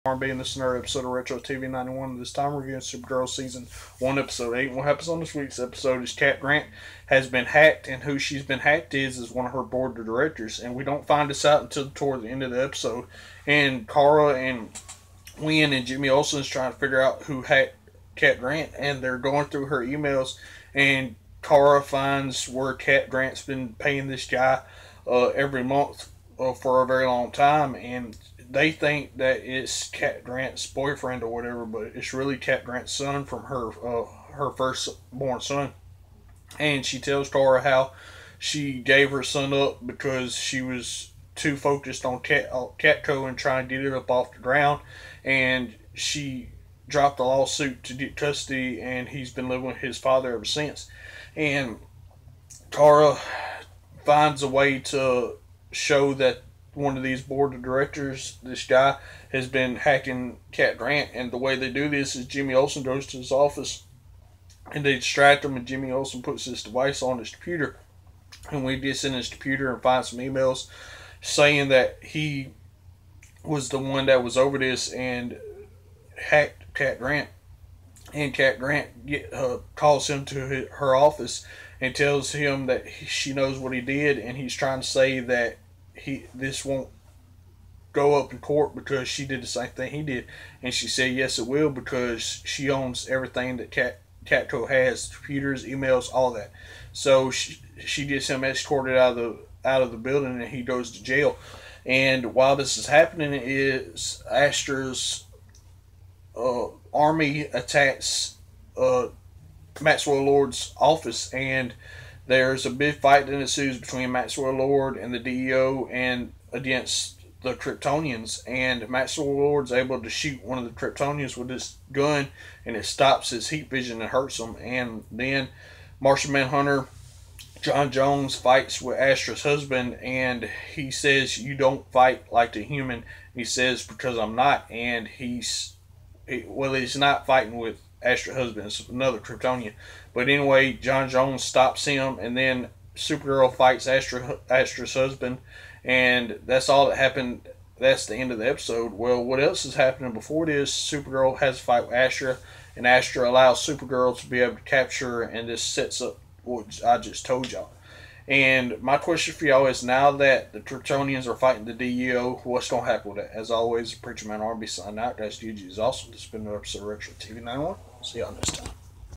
R&B, and this is another episode of Retro TV 91. This time we're reviewing Supergirl Season 1, Episode 8. And what happens on this week's episode is Cat Grant has been hacked, and who she's been hacked is one of her board of directors. And we don't find this out until toward the end of the episode. And Kara and Wynn and Jimmy Olsen is trying to figure out who hacked Cat Grant, and they're going through her emails, and Kara finds where Cat Grant's been paying this guy every month for a very long time, and they think that it's Cat Grant's boyfriend or whatever, but it's really Cat Grant's son from her firstborn son. And she tells Kara how she gave her son up because she was too focused on Catco and trying to get it up off the ground, and she dropped a lawsuit to get custody, and he's been living with his father ever since. And Kara finds a way to show that one of these board of directors, this guy, has been hacking Cat Grant, and the way they do this is Jimmy Olsen goes to his office and they distract him, and Jimmy Olsen puts this device on his computer, and we gets in his computer and find some emails saying that he was the one that was over this and hacked Cat Grant. And Cat Grant calls him to her office and tells him that she knows what he did, and he's trying to say that this won't go up in court because she did the same thing he did. And she said yes it will, because she owns everything that Catco has, computers, emails, all that. So she gets him escorted out of the building, and he goes to jail. And while this is happening, is Astra's army attacks Maxwell Lord's office, and there's a big fight that ensues between Maxwell Lord and the DEO and against the Kryptonians. And Maxwell Lord's able to shoot one of the Kryptonians with his gun, and it stops his heat vision and hurts him. And then Martian Manhunter John Jones fights with Astra's husband, and he says, "You don't fight like a human." He says, "Because I'm not." And he's not fighting with Astra's husband, it's another Kryptonian. But anyway, John Jones stops him, and then Supergirl fights Astra's husband, and that's all that happened. That's the end of the episode. Well, what else is happening before this? Supergirl has a fight with Astra, and Astra allows Supergirl to be able to capture her, and this sets up what I just told y'all. And my question for y'all is, now that the Kryptonians are fighting the DEO, what's going to happen with it? As always, Preacher Man R&B signing out. Guys, GG is awesome. This has been another episode of Retro TV 91. See y'all next time.